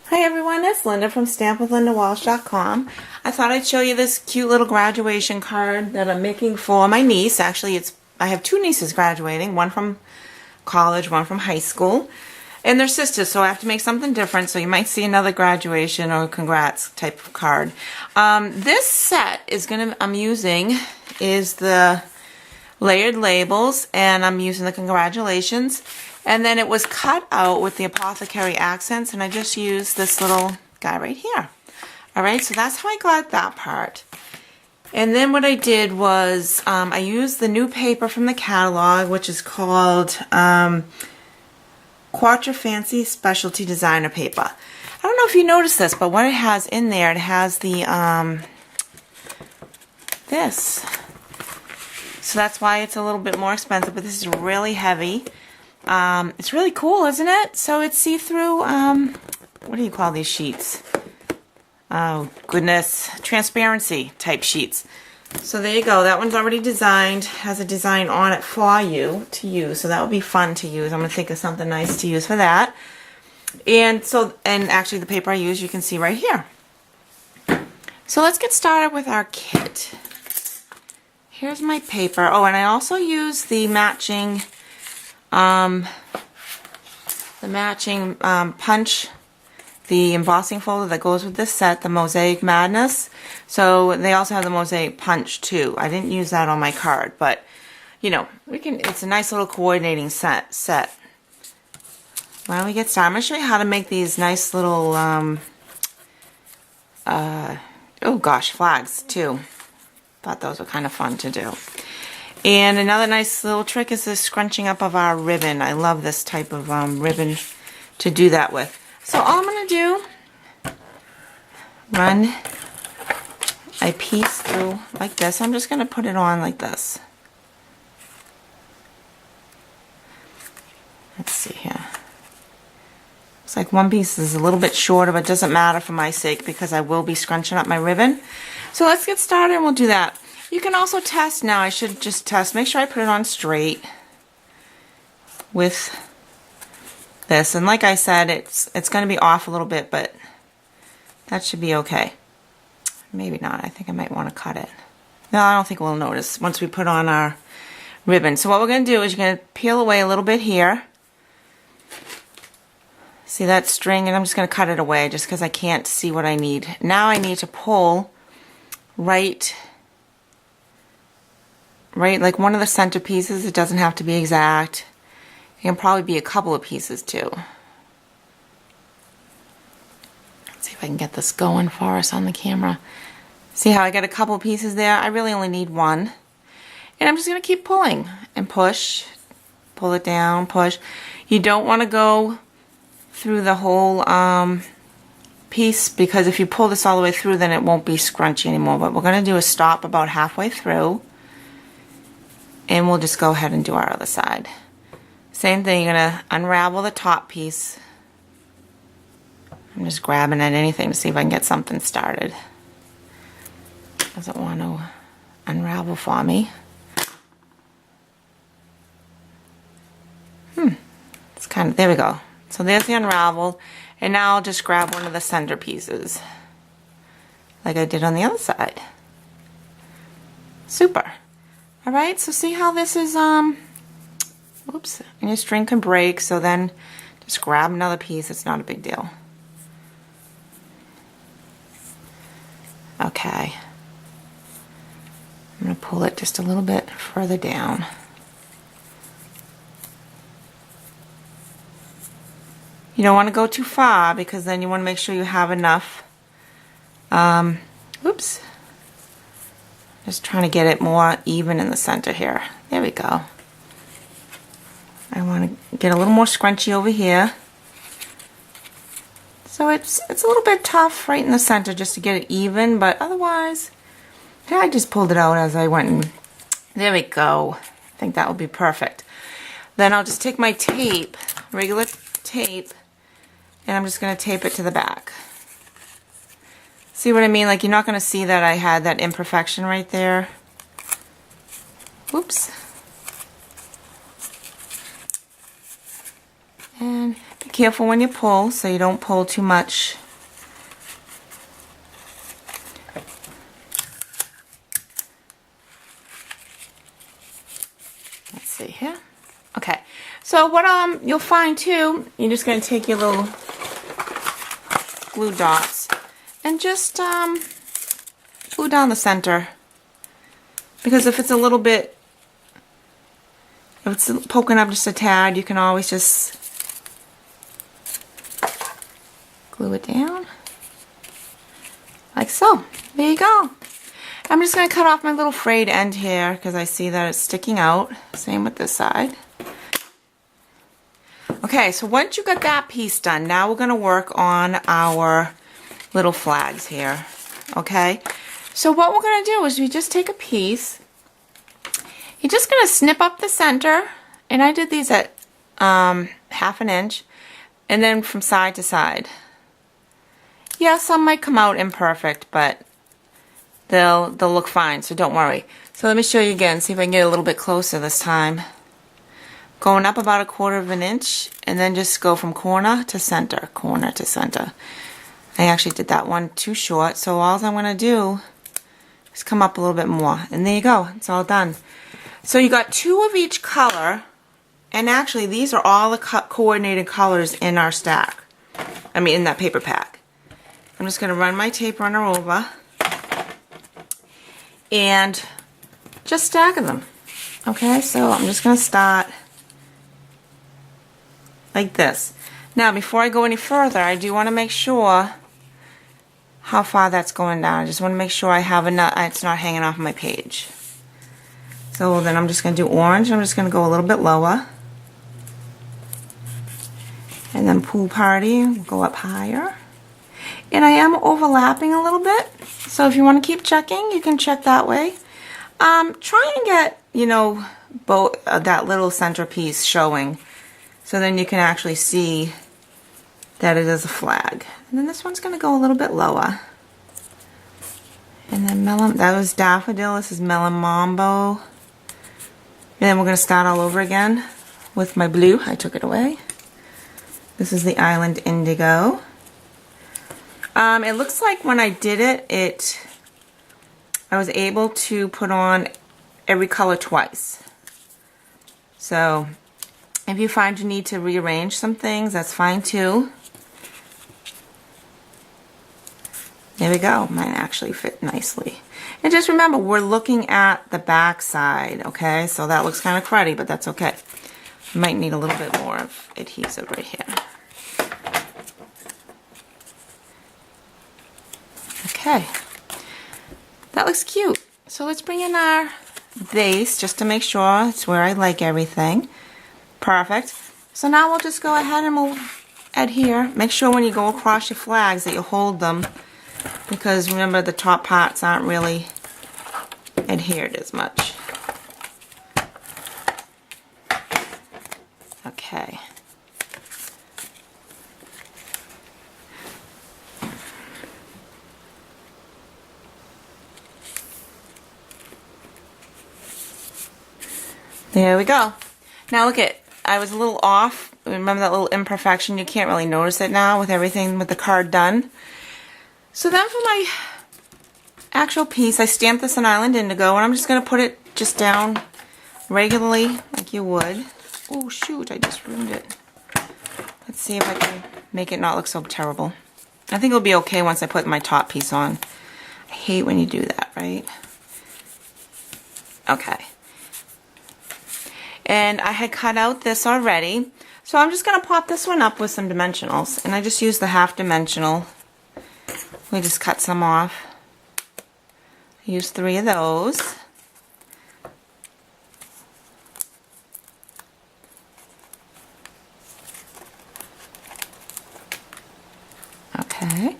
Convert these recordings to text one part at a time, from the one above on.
Hi everyone, it's Linda from stampwithlindawalsh.com. I thought I'd show you this cute little graduation card that I'm making for my niece. Actually, I have two nieces graduating, one from college, one from high school, and they're sisters, so I have to make something different, so you might see another graduation or congrats type of card. This set I'm using is the layered labels, and I'm using the congratulations. And then it was cut out with the apothecary accents, and I just used this little guy right here. Alright, so that's how I got that part. And then what I did was, I used the new paper from the catalog, which is called Quattro Fancy Specialty Designer Paper. I don't know if you noticed this, but what it has in there, it has the, this. So that's why it's a little bit more expensive, but this is really heavy. It's really cool, isn't it? So it's see-through, what do you call these sheets? Oh, goodness. Transparency type sheets. So there you go. That one's already designed, has a design on it for you to use. So that would be fun to use. I'm going to think of something nice to use for that. And actually the paper I use, you can see right here. So let's get started with our kit. Here's my paper. Oh, and I also use the matching punch, the embossing folder that goes with this set, the Mosaic Madness. So they also have the Mosaic Punch too. I didn't use that on my card, but you know, it's a nice little coordinating set. Why don't we get started? I'm going to show you how to make these nice little, oh gosh, flags too. Thought those were kind of fun to do. And another nice little trick is this scrunching up of our ribbon. I love this type of ribbon to do that with. So all I'm going to do, run a piece through like this. I'm just going to put it on like this. Let's see here. Looks like one piece is a little bit shorter, but it doesn't matter for my sake because I will be scrunching up my ribbon. So let's get started and we'll do that. You can also test now. I should just test. Make sure I put it on straight with this. And like I said, it's going to be off a little bit, but that should be okay. Maybe not. I think I might want to cut it. No, I don't think we'll notice once we put on our ribbon. So what we're going to do is you're going to peel away a little bit here. See that string? And I'm just going to cut it away just because I can't see what I need. Now I need to pull right like one of the center pieces. It doesn't have to be exact. It can probably be a couple of pieces too. Let's see if I can get this going for us on the camera. See how I got a couple pieces there? I really only need one. And I'm just going to keep pulling and push. Pull it down, push. You don't want to go through the whole piece because if you pull this all the way through then it won't be scrunchy anymore. What we're going to do is stop about halfway through. And we'll just go ahead and do our other side. Same thing, you're going to unravel the top piece. I'm just grabbing at anything to see if I can get something started. Doesn't want to unravel for me. It's kind of, there we go. So there's the unraveled. And now I'll just grab one of the center pieces. Like I did on the other side. Super. Alright, so see how this is, oops, and your string can break, so then just grab another piece, it's not a big deal. Okay. I'm going to pull it just a little bit further down. You don't want to go too far because then you want to make sure you have enough, oops. Just trying to get it more even in the center here. There we go. I want to get a little more scrunchy over here. So it's a little bit tough right in the center just to get it even, but otherwise, yeah, I just pulled it out as I went and there we go. I think that will be perfect. Then I'll just take my tape, regular tape, and I'm just going to tape it to the back. See what I mean? Like you're not going to see that I had that imperfection right there. Whoops. And Be careful when you pull so you don't pull too much. Let's see here. Okay, so what you'll find too, you're just going to take your little glue dots and just glue down the center, because if it's a little bit, if it's poking up just a tad, you can always just glue it down like so. There you go. I'm just going to cut off my little frayed end here because I see that it's sticking out. Same with this side. Okay, so once you got that piece done, now we're going to work on our little flags here. Okay, so what we're going to do is we just take a piece. You're just going to snip up the center, and I did these at 1/2 inch, and then from side to side. Yeah, some might come out imperfect, but they'll look fine, so don't worry. So let me show you again, see if I can get a little bit closer this time. Going up about 1/4 inch, and then just go from corner to center, corner to center. I actually did that one too short, so all I'm going to do is come up a little bit more, and there you go, it's all done. So you got 2 of each color, and actually these are all the coordinated colors in our stack. I mean, in that paper pack. I'm just going to run my tape runner over and just stack them. Okay, so I'm just going to start like this. Now, before I go any further, I do want to make sure how far that's going down. I just want to make sure I have enough, it's not hanging off my page. So then I'm just going to do orange. I'm just going to go a little bit lower. And then pool party, we'll go up higher. And I am overlapping a little bit. So if you want to keep checking, you can check that way. Try and get, you know, both that little centerpiece showing. So then you can actually see that it is a flag. And then this one's going to go a little bit lower. And then melon, that was daffodil, this is melon mambo. And then we're going to start all over again with my blue. I took it away. This is the island indigo. It looks like when I did it, I was able to put on every color twice. So if you find you need to rearrange some things, that's fine too. There we go. Mine actually fit nicely. And just remember, we're looking at the back side, okay? So that looks kind of cruddy, but that's okay. You might need a little bit more of adhesive right here. Okay. That looks cute. So let's bring in our base just to make sure it's where I like everything. Perfect. So now we'll just go ahead and we'll adhere. Make sure when you go across your flags that you hold them, because remember the top parts aren't really adhered as much. Okay. There we go. Now look at, I was a little off. Remember that little imperfection? You can't really notice it now with everything with the card done. So then for my actual piece, I stamped this in Island Indigo, and I'm just going to put it just down regularly like you would. Oh shoot, I just ruined it. Let's see if I can make it not look so terrible. I think it'll be okay once I put my top piece on. I hate when you do that, right? Okay. And I had cut out this already. So I'm just going to pop this one up with some dimensionals. And I just used the half dimensional. We just cut some off. I used 3 of those. Okay.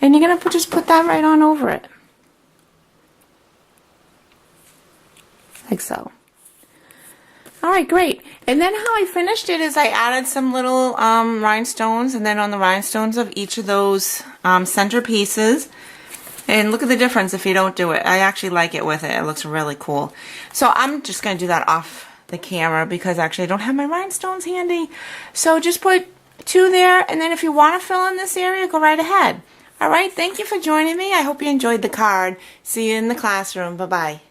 And you're going to just put that right on over it. Like so. Alright, great. And then how I finished it is I added some little rhinestones, and then on the rhinestones of each of those center pieces, And look at the difference if you don't do it. I actually like it with it. It looks really cool. So I'm just going to do that off the camera because actually I don't have my rhinestones handy. So just put 2 there, and then if you want to fill in this area, go right ahead. Alright, thank you for joining me. I hope you enjoyed the card. See you in the classroom. Bye-bye.